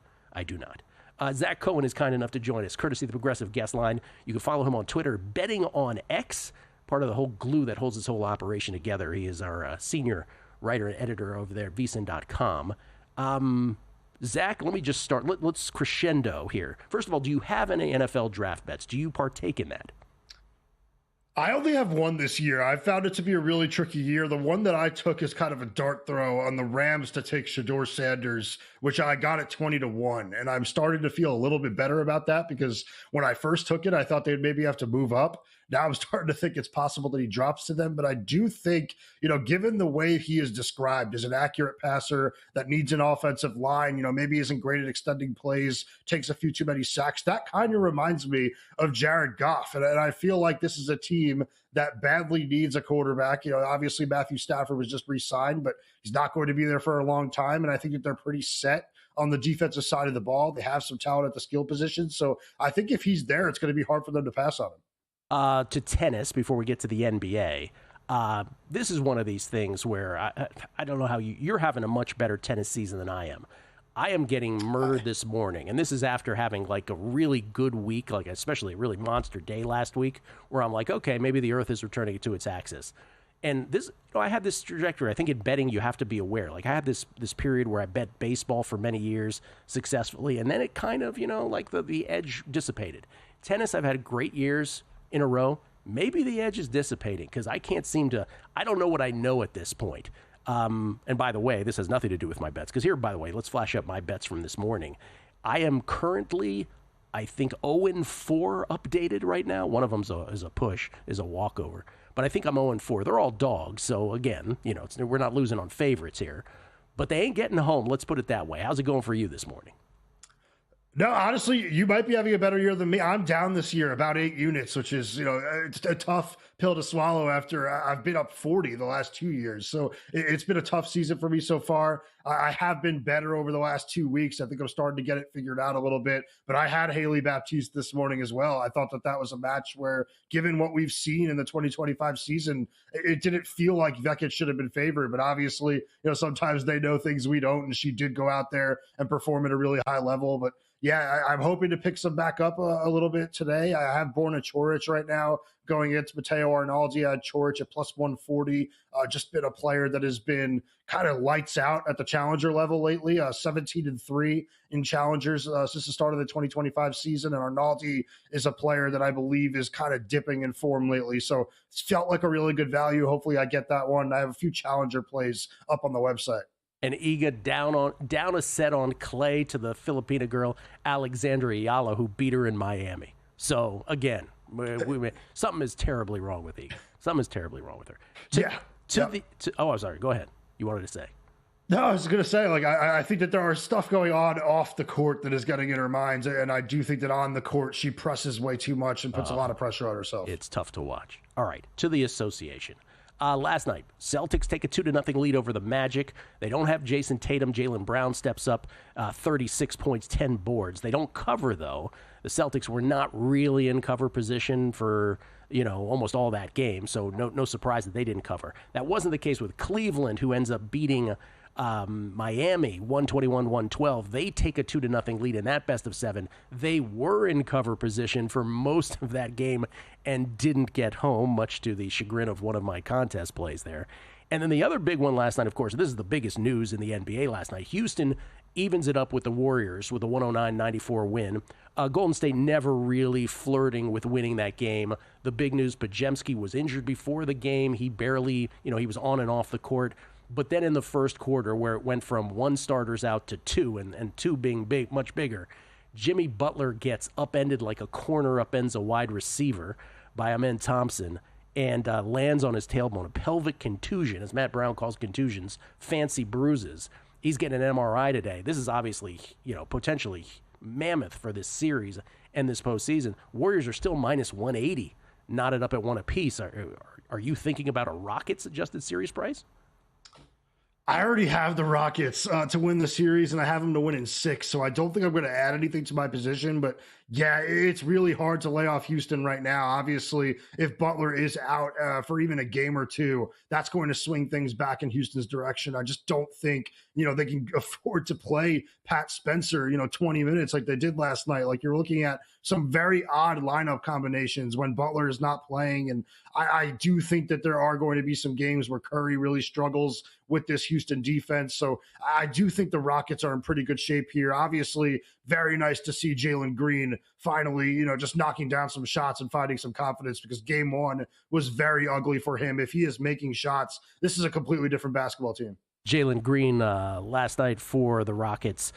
Zach Cohen is kind enough to join us, courtesy of the Progressive Guest Line. You can follow him on Twitter, Betting on X, part of the whole glue that holds this whole operation together. He is our senior writer and editor over there at VSiN.com. Zach, let me just start. Let's crescendo here. First of all, do you have any NFL draft bets? Do you partake in that? I only have one this year. I found it to be a really tricky year. The one that I took is kind of a dart throw on the Rams to take Shador Sanders, which I got at 20-1. And I'm starting to feel a little bit better about that because when I first took it, I thought they'd maybe have to move up. Now I'm starting to think it's possible that he drops to them. But I do think, given the way he is described as an accurate passer that needs an offensive line, maybe isn't great at extending plays, takes a few too many sacks. That kind of reminds me of Jared Goff. And I feel like this is a team that badly needs a quarterback. Obviously Matthew Stafford was just re-signed, but he's not going to be there for a long time. And I think that they're pretty set on the defensive side of the ball. They have some talent at the skill position. So I think if he's there, it's going to be hard for them to pass on him. To tennis, before we get to the NBA, this is one of these things where I don't know how you're having a much better tennis season than I am. I am getting murdered this morning, and this is after having a really good week, especially a really monster day last week, where I'm like, okay, maybe the Earth is returning to its axis. And this, I had this trajectory. I think in betting you have to be aware. I had this period where I bet baseball for many years successfully, and then it kind of, the edge dissipated. Tennis, I've had great years in a row. Maybe the edge is dissipating because I can't seem to, I don't know what I know at this point. And by the way, this has nothing to do with my bets because here, by the way, let's flash up my bets from this morning. I am currently, I think, 0-4 updated right now. One of them is a push, is a walkover. But I think I'm 0-4. They're all dogs. So again, we're not losing on favorites here. but they ain't getting home. Let's put it that way. How's it going for you this morning? No, honestly, you might be having a better year than me. I'm down this year about 8 units, which is, it's a tough pill to swallow after I've been up 40 the last 2 years. So it's been a tough season for me so far. I have been better over the last 2 weeks. I think I'm starting to get it figured out a little bit. But I had Haley Baptiste this morning as well. I thought that was a match where, given what we've seen in the 2025 season, it didn't feel like Beckett should have been favored. But obviously, sometimes they know things we don't. And she did go out there and perform at a really high level. But yeah, I'm hoping to pick some back up a little bit today. I have Borna Chorich right now going against Matteo Arnaldi. I had Chorich at plus 140. Just been a player that has been kind of lights out at the challenger level lately. 17-3 in challengers since the start of the 2025 season. And Arnaldi is a player that I believe is kind of dipping in form lately. So it's felt like a really good value. Hopefully I get that one. I have a few challenger plays up on the website. And Iga down a set on clay to the Filipina girl, Alexandra Ayala, who beat her in Miami. So, again, something is terribly wrong with Iga. Something is terribly wrong with her. I'm sorry. Go ahead. You wanted to say. No, I was going to say, I think that there are stuff going on off the court that is getting in her mind. And I do think that on the court, she presses way too much and puts a lot of pressure on herself. It's tough to watch. All right, to the association. Last night, Celtics take a 2-0 lead over the Magic. They don't have Jason Tatum. Jaylen Brown steps up 36 points, 10 boards. They don't cover, though. The Celtics were not really in cover position for, almost all that game, so no surprise that they didn't cover. That wasn't the case with Cleveland, who ends up beating Miami 121-112. They take a 2-0 lead in that best of 7. They were in cover position for most of that game and didn't get home, much to the chagrin of one of my contest plays there. And then the other big one last night, of course, this is the biggest news in the NBA last night. Houston evens it up with the Warriors with a 109-94 win. Golden State never really flirting with winning that game. The big news, Podziemski was injured before the game. He barely, he was on and off the court. But then in the first quarter, where it went from 1 starters out to 2, and 2 being big, much bigger, Jimmy Butler gets upended like a corner upends a wide receiver by Amen Thompson and lands on his tailbone, a pelvic contusion, as Matt Brown calls contusions, fancy bruises. He's getting an MRI today. This is obviously, potentially mammoth for this series and this postseason. Warriors are still minus 180, knotted up at 1 apiece. Are you thinking about a Rockets adjusted series price? I already have the Rockets to win the series, and I have them to win in 6, so I don't think I'm going to add anything to my position. But, yeah, it's really hard to lay off Houston right now. Obviously, if Butler is out for even a game or 2, that's going to swing things back in Houston's direction. I just don't think, they can afford to play Pat Spencer, 20 minutes like they did last night. Like, you're looking at some very odd lineup combinations when Butler is not playing. And I do think that there are going to be some games where Curry really struggles with this Houston defense. So I do think the Rockets are in pretty good shape here. Obviously, very nice to see Jalen Green finally, just knocking down some shots and finding some confidence, because game 1 was very ugly for him. If he is making shots, this is a completely different basketball team. Jalen Green last night for the Rockets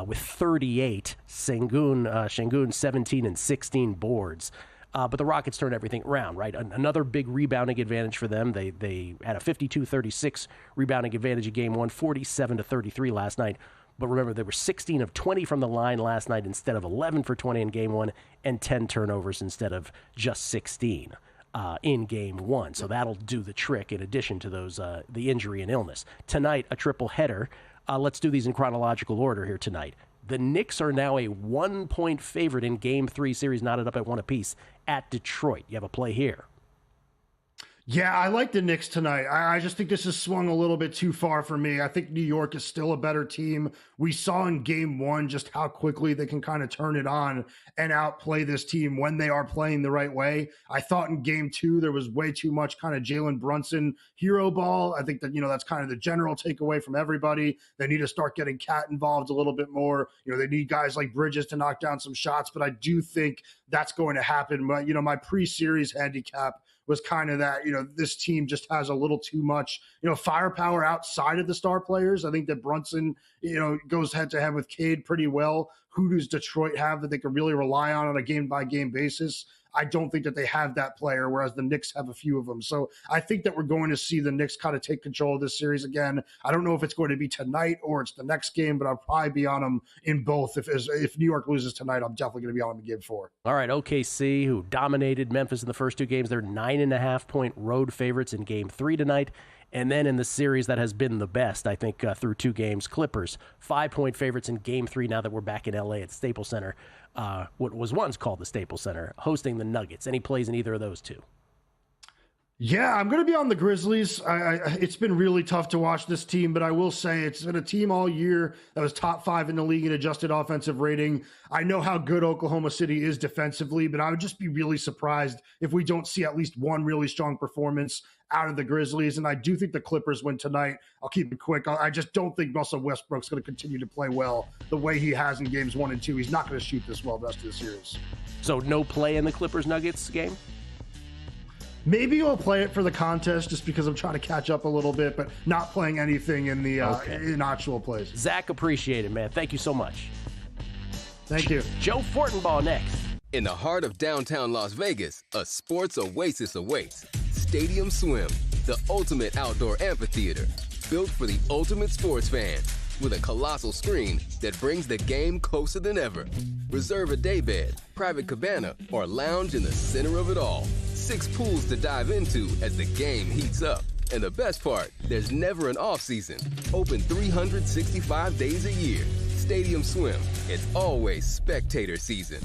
with 38, Şengün 17 and 16 boards. But the Rockets turned everything around, right? Another big rebounding advantage for them. They had a 52-36 rebounding advantage in game 1, 47-33 last night. But remember, they were 16 of 20 from the line last night instead of 11 for 20 in game 1, and 10 turnovers instead of just 16 in game 1. So that'll do the trick in addition to those the injury and illness. Tonight, a triple header. Let's do these in chronological order here tonight. The Knicks are now a 1-point favorite in Game 3 series, knotted up at 1 apiece at Detroit. You have a play here. Yeah, I like the Knicks tonight. I just think this has swung a little bit too far for me. I think New York is still a better team. We saw in game 1 just how quickly they can kind of turn it on and outplay this team when they are playing the right way. I thought in game 2 there was way too much kind of Jalen Brunson hero ball. I think that, that's kind of the general takeaway from everybody. They need to start getting Cat involved a little bit more. They need guys like Bridges to knock down some shots, but I do think that's going to happen. But, my pre-series handicap was kind of that, this team just has a little too much, firepower outside of the star players. I think that Brunson, goes head to head with Cade pretty well. Who does Detroit have that they can really rely on a game-by-game basis? I don't think that they have that player, whereas the Knicks have a few of them. So I think that we're going to see the Knicks kind of take control of this series again. I don't know if it's going to be tonight or it's the next game, but I'll probably be on them in both. If New York loses tonight, I'm definitely going to be on them in Game 4. All right, OKC, who dominated Memphis in the first two games, they're 9.5-point road favorites in Game 3 tonight. And then in the series that has been the best, I think, through two games, Clippers, 5-point favorites in Game 3 now that we're back in L.A. at Staples Center, what was once called the Staples Center, hosting the Nuggets. Any plays in either of those two? Yeah, I'm going to be on the Grizzlies. It's been really tough to watch this team, but I will say it's been a team all year that was top 5 in the league in adjusted offensive rating. I know how good Oklahoma City is defensively, but I would just be really surprised if we don't see at least one really strong performance out of the Grizzlies. And I do think the Clippers win tonight. I'll keep it quick. I just don't think Russell Westbrook's going to continue to play well the way he has in games 1 and 2. He's not going to shoot this well the rest of the series. So no play in the Clippers-Nuggets game? Maybe we'll play it for the contest just because I'm trying to catch up a little bit, but not playing anything in the in actual plays. Zach, appreciate it, man. Thank you so much. Thank you. Joe Fortenbaugh next. In the heart of downtown Las Vegas, a sports oasis awaits. Stadium Swim, the ultimate outdoor amphitheater, built for the ultimate sports fan, with a colossal screen that brings the game closer than ever. Reserve a daybed, private cabana, or lounge in the center of it all. 6 pools to dive into as the game heats up. And the best part, there's never an off-season. Open 365 days a year. Stadium Swim, it's always spectator season.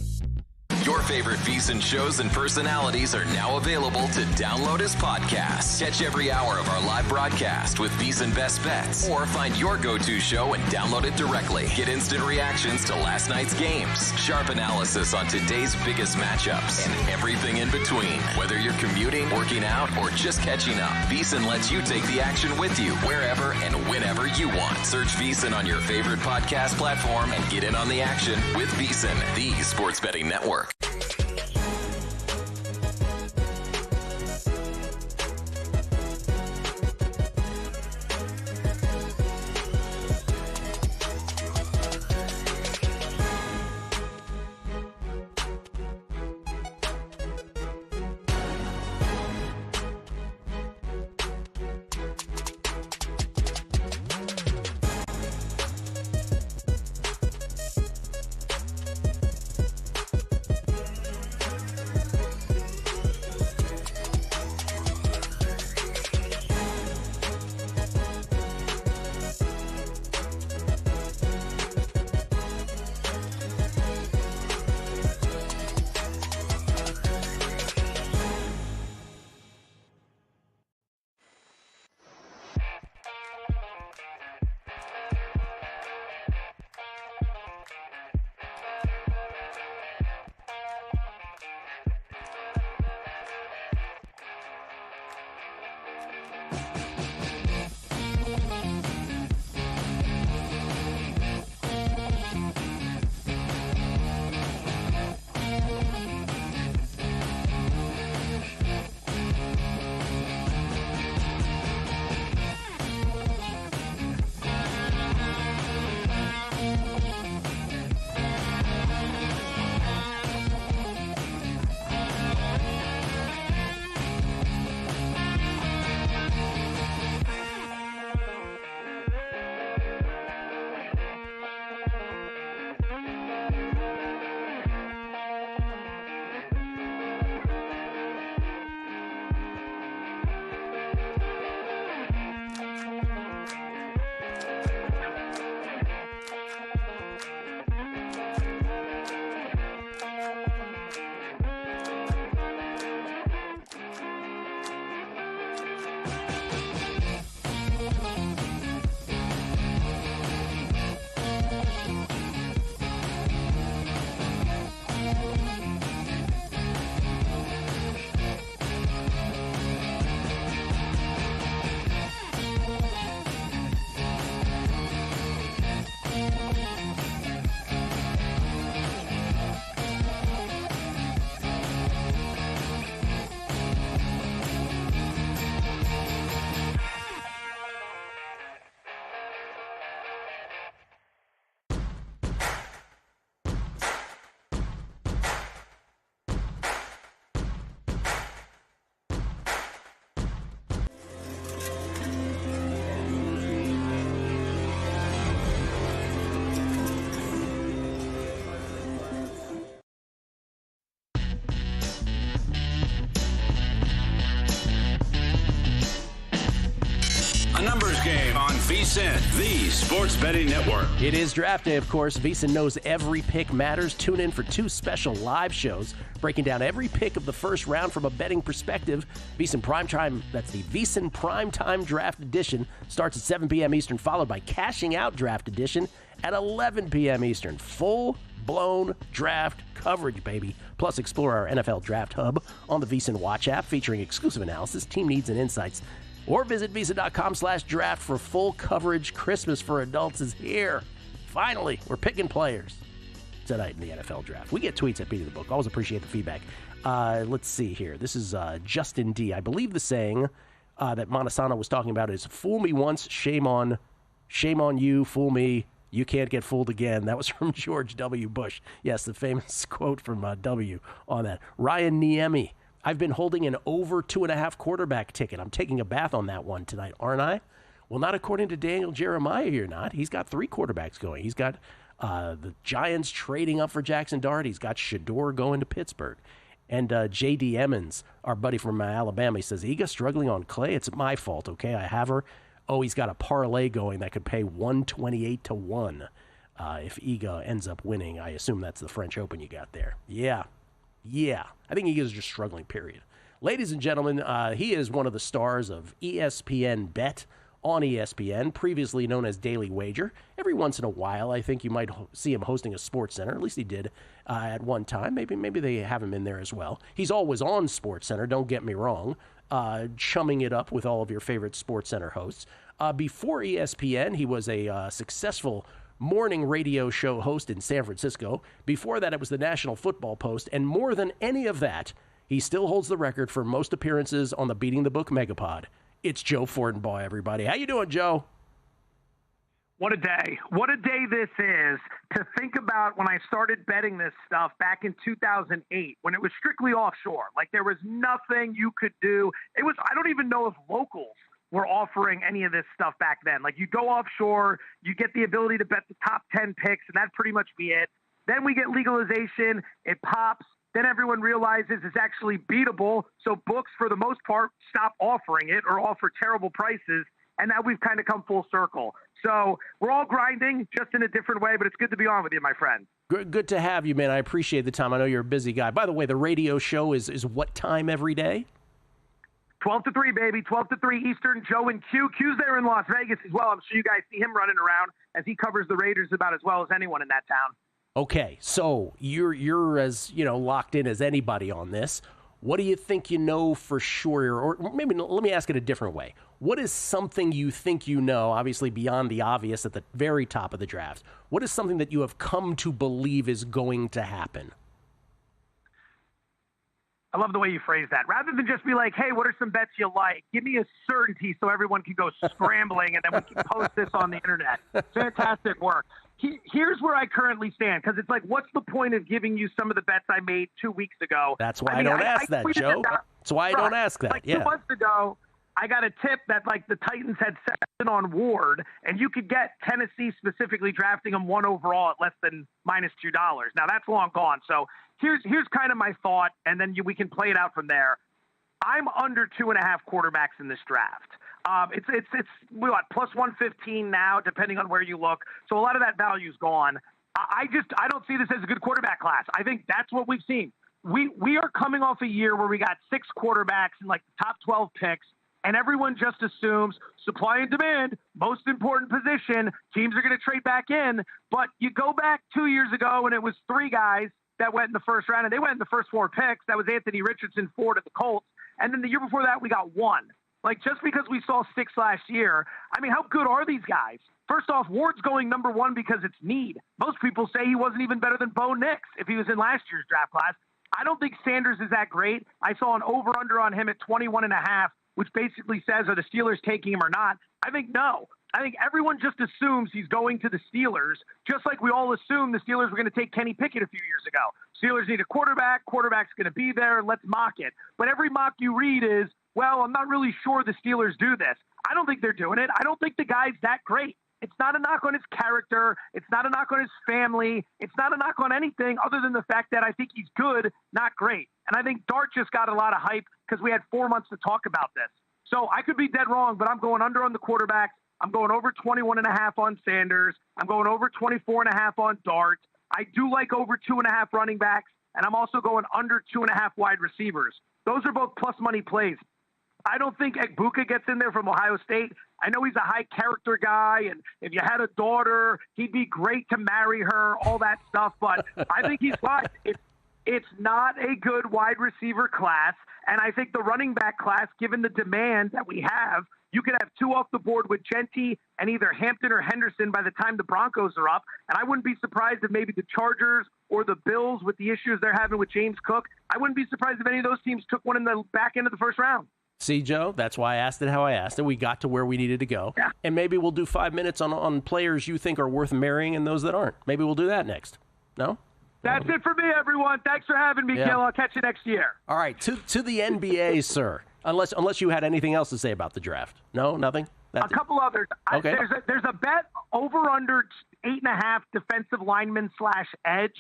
Your favorite VSiN shows and personalities are now available to download as podcasts. Catch every hour of our live broadcast with VSiN Best Bets, or find your go-to show and download it directly. Get instant reactions to last night's games, sharp analysis on today's biggest matchups, and everything in between. Whether you're commuting, working out, or just catching up, VSiN lets you take the action with you wherever and whenever you want. Search VSiN on your favorite podcast platform and get in on the action with VSiN, the sports betting network. Game on VSiN, the sports betting network. It is draft day, of course. VSiN knows every pick matters. Tune in for 2 special live shows breaking down every pick of the first round from a betting perspective. VSiN Primetime, that's the VSiN Primetime Draft Edition, starts at 7 p.m. Eastern, followed by Cashing Out Draft Edition at 11 p.m. Eastern. Full-blown draft coverage, baby. Plus, explore our NFL Draft Hub on the VSiN Watch app featuring exclusive analysis, team needs, and insights. Or visit VSiN.com/draft for full coverage. Christmas for adults is here. Finally, we're picking players tonight in the NFL Draft. We get tweets at Beating the Book. Always appreciate the feedback. Let's see here. This is Justin D. I believe the saying that Montesano was talking about is, fool me once, shame on you, fool me, you can't get fooled again. That was from George W. Bush. Yes, the famous quote from W on that. Ryan Niemi. I've been holding an over 2.5 quarterback ticket. I'm taking a bath on that one tonight, aren't I? Well, not according to Daniel Jeremiah, you're not. He's got 3 quarterbacks going. He's got the Giants trading up for Jackson Dart. He's got Shador going to Pittsburgh. And J.D. Emmons, our buddy from Alabama, he says, Iga struggling on Clay. It's my fault, okay? I have her. Oh, he's got a parlay going that could pay 128 to 1 if Iga ends up winning. I assume that's the French Open you got there. Yeah. I think Iga's just struggling, period. Ladies and gentlemen, he is one of the stars of ESPN Bet on ESPN, previously known as Daily Wager. Every once in a while, I think you might see him hosting a Sports Center. At least he did at one time. Maybe they have him in there as well. He's always on Sports Center, don't get me wrong, chumming it up with all of your favorite Sports Center hosts. Before ESPN, he was a successful morning radio show host in San Francisco. Before that, it was the National Football Post. And more than any of that, he still holds the record for most appearances on the Beating the Book Megapod. It's Joe Fortenbaugh, everybody. How you doing, Joe? What a day. What a day this is to think about when I started betting this stuff back in 2008, when it was strictly offshore. Like, there was nothing you could do. I don't even know if locals were offering any of this stuff back then. Like, you go offshore, you get the ability to bet the top 10 picks, and that'd pretty much be it. Then we get legalization, it pops, then everyone realizes it's actually beatable, so books, for the most part, stop offering it or offer terrible prices, and now we've kind of come full circle. So we're all grinding, just in a different way, but it's good to be on with you, my friend. Good to have you, man. I appreciate the time. I know you're a busy guy. By the way, the radio show is what time every day? 12 to 3, baby. 12 to 3 Eastern. Joe and Q. Q's there in Las Vegas as well. I'm sure you guys see him running around as he covers the Raiders about as well as anyone in that town. Okay, so you're as locked in as anybody on this. What do you think you know for sure? Or maybe let me ask it a different way. What is something you think you know, obviously beyond the obvious at the very top of the draft? What is something that you have come to believe is going to happen? I love the way you phrase that. Rather than just be like, hey, what are some bets you like? Give me a certainty so everyone can go scrambling and then we can post this on the internet. Fantastic work. Here's where I currently stand, because it's like, what's the point of giving you some of the bets I made 2 weeks ago? That's why I don't ask that, Joe. That's why I don't ask that. Like 2 months ago, I got a tip that like the Titans had 7 on Ward, and you could get Tennessee specifically drafting them 1 overall at less than -$2. Now that's long gone. So here's kind of my thought, and then we can play it out from there. I'm under 2.5 quarterbacks in this draft. It's what, plus 115 now, depending on where you look. So a lot of that value's gone. I don't see this as a good quarterback class. I think that's what we've seen. We are coming off a year where we got 6 quarterbacks in like the top 12 picks, and everyone just assumes supply and demand, most important position, teams are going to trade back in. But you go back 2 years ago, and it was 3 guys that went in the first round, and they went in the first 4 picks. That was Anthony Richardson, 4 to the Colts. And then the year before that, we got 1. Like, just because we saw 6 last year, I mean, how good are these guys? First off, Ward's going number 1 because it's need. Most people say he wasn't even better than Bo Nix if he was in last year's draft class. I don't think Sanders is that great. I saw an over-under on him at 21.5, which basically says, are the Steelers taking him or not? I think no. I think everyone just assumes he's going to the Steelers, just like we all assumed the Steelers were going to take Kenny Pickett a few years ago. Steelers need a quarterback. Quarterback's going to be there. Let's mock it. But every mock you read is, well, I'm not really sure the Steelers do this. I don't think they're doing it. I don't think the guy's that great. It's not a knock on his character. It's not a knock on his family. It's not a knock on anything other than the fact that I think he's good, not great. And I think Dart just got a lot of hype because we had 4 months to talk about this. So I could be dead wrong, but I'm going under on the quarterbacks. I'm going over 21.5 on Sanders. I'm going over 24.5 on Dart. I do like over 2.5 running backs, and I'm also going under 2.5 wide receivers. Those are both plus money plays. I don't think Egbuka gets in there from Ohio State. I know he's a high character guy, and if you had a daughter, he'd be great to marry her, all that stuff. But I think he's fine. It's not a good wide receiver class, and I think the running back class, given the demand that we have, you could have 2 off the board with Genty and either Hampton or Henderson by the time the Broncos are up. And I wouldn't be surprised if maybe the Chargers or the Bills, with the issues they're having with James Cook, I wouldn't be surprised if any of those teams took one in the back end of the first round. See, Joe, that's why I asked it how I asked it. We got to where we needed to go. Yeah. And maybe we'll do 5 minutes on players you think are worth marrying and those that aren't. Maybe we'll do that next. No? That's it for me, everyone. Thanks for having me, Gil. I'll catch you next year. All right, to the NBA, sir. Unless you had anything else to say about the draft. No, nothing? A couple others. Okay. There's a bet over under 8.5 defensive lineman / edge.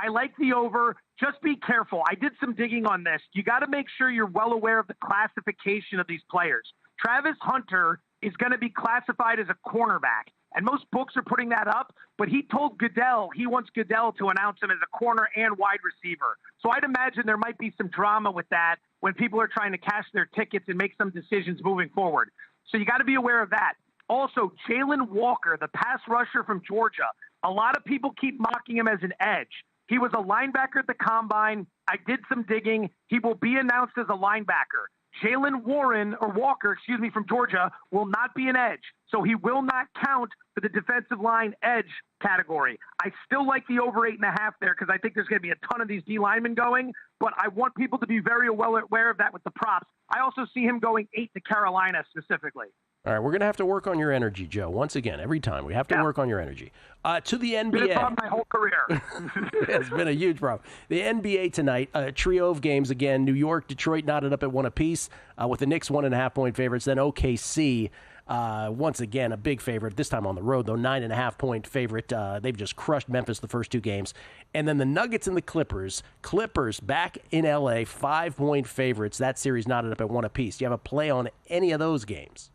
I like the over. Just be careful. I did some digging on this. You got to make sure you're well aware of the classification of these players. Travis Hunter is going to be classified as a cornerback, and most books are putting that up, but he told Goodell he wants Goodell to announce him as a corner and wide receiver. So I'd imagine there might be some drama with that when people are trying to cash their tickets and make some decisions moving forward. So you got to be aware of that. Also, Jalen Walker, the pass rusher from Georgia, a lot of people keep mocking him as an edge. He was a linebacker at the Combine. I did some digging. He will be announced as a linebacker. Jalen Walker, from Georgia, will not be an edge. So he will not count for the defensive line edge category. I still like the over 8.5 there because I think there's going to be a ton of these D linemen going, but I want people to be very well aware of that with the props. I also see him going 8 to Carolina specifically. All right, we're going to have to work on your energy, Joe. Once again, every time. We have to work on your energy. To the NBA. It's been a problem my whole career. It's been a huge problem. The NBA tonight, a trio of games again. New York, Detroit knotted up at 1 apiece with the Knicks 1.5-point favorites. Then OKC, once again, a big favorite. This time on the road, though, 9.5-point favorite. They've just crushed Memphis the first 2 games. And then the Nuggets and the Clippers. Clippers back in L.A., 5-point favorites. That series knotted up at 1 apiece. Do you have a play on any of those games?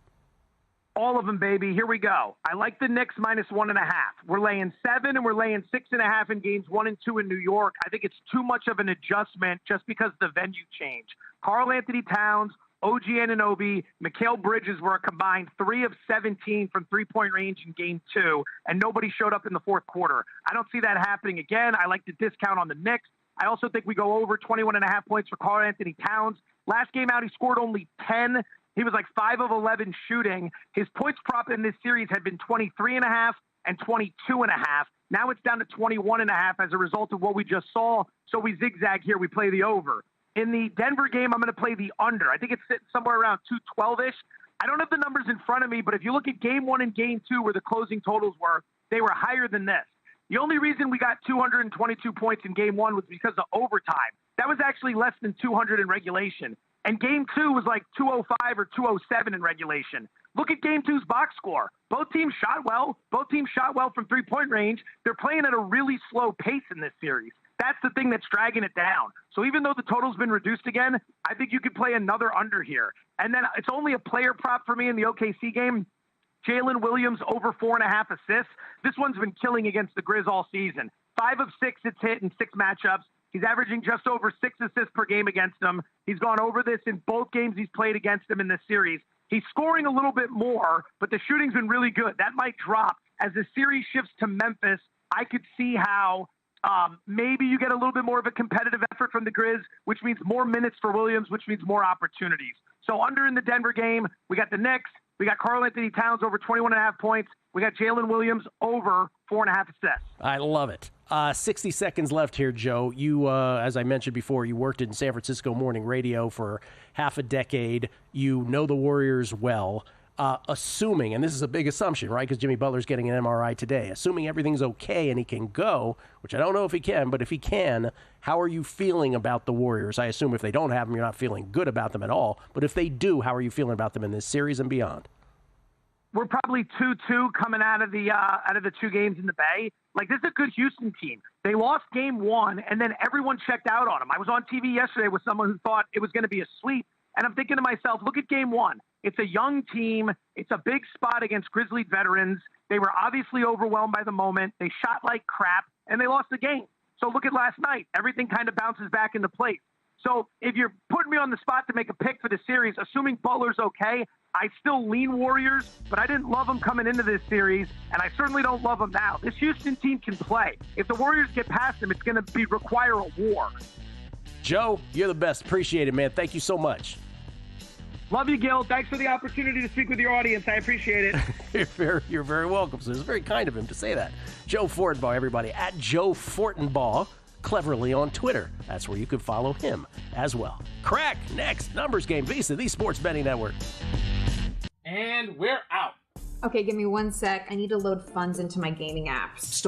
All of them, baby. Here we go. I like the Knicks -1.5. We're laying 7 and we're laying 6.5 in games 1 and 2 in New York. I think it's too much of an adjustment just because of the venue change. Karl Anthony Towns, OG Anunoby, Mikal Bridges were a combined 3 of 17 from three-point range in game 2, and nobody showed up in the fourth quarter. I don't see that happening again. I like the discount on the Knicks. I also think we go over 21.5 points for Karl Anthony Towns. Last game out, he scored only 10. He was like 5 of 11 shooting. His points prop in this series had been 23.5 and 22.5. Now it's down to 21.5 as a result of what we just saw. So we zigzag here. We play the over. In the Denver game, I'm going to play the under. I think it's sitting somewhere around 212-ish. I don't have the numbers in front of me, but if you look at game 1 and game 2 where the closing totals were, they were higher than this. The only reason we got 222 points in game 1 was because of overtime. That was actually less than 200 in regulation. And game 2 was like 205 or 207 in regulation. Look at game 2's box score. Both teams shot well. Both teams shot well from three-point range. They're playing at a really slow pace in this series. That's the thing that's dragging it down. So even though the total's been reduced again, I think you could play another under here. And then it's only a player prop for me in the OKC game. Jalen Williams over 4.5 assists. This one's been killing against the Grizz all season. 5 of 6 it's hit in 6 matchups. He's averaging just over 6 assists per game against them. He's gone over this in both games he's played against them in this series. He's scoring a little bit more, but the shooting's been really good. That might drop. As the series shifts to Memphis, I could see how maybe you get a little bit more of a competitive effort from the Grizz, which means more minutes for Williams, which means more opportunities. So under in the Denver game, we got the Knicks. We got Karl Anthony Towns over 21.5 points. We got Jalen Williams over 4.5 assists. I love it. 60 seconds left here, Joe. You, as I mentioned before, you worked in San Francisco morning radio for half a decade. You know the Warriors well. Assuming, and this is a big assumption, right, because Jimmy Butler's getting an MRI today, assuming everything's okay and he can go, which I don't know if he can, but if he can, how are you feeling about the Warriors? I assume if they don't have them, you're not feeling good about them at all. But if they do, how are you feeling about them in this series and beyond? We're probably 2-2 coming out of the 2 games in the Bay. Like, this is a good Houston team. They lost game 1, and then everyone checked out on them. I was on TV yesterday with someone who thought it was going to be a sweep, And I'm thinking to myself, look at game one. It's a young team. It's a big spot against Grizzly veterans. They were obviously overwhelmed by the moment. They shot like crap, and they lost the game. So look at last night. Everything kind of bounces back into place. So if you're putting me on the spot to make a pick for the series, assuming Butler's okay, I still lean Warriors, but I didn't love them coming into this series, and I certainly don't love them now. This Houston team can play. If the Warriors get past them, it's going to require a war. Joe, you're the best. Appreciate it, man. Thank you so much. Love you, Gil. Thanks for the opportunity to speak with your audience. I appreciate it. You're very welcome. So it's very kind of him to say that. Joe Fortenbaugh, everybody, at Joe Fortenbaugh, cleverly on Twitter. That's where you can follow him as well. Crack, next, Numbers Game, VSiN, the Sports Betting Network. And we're out. Okay, give me 1 sec. I need to load funds into my gaming apps.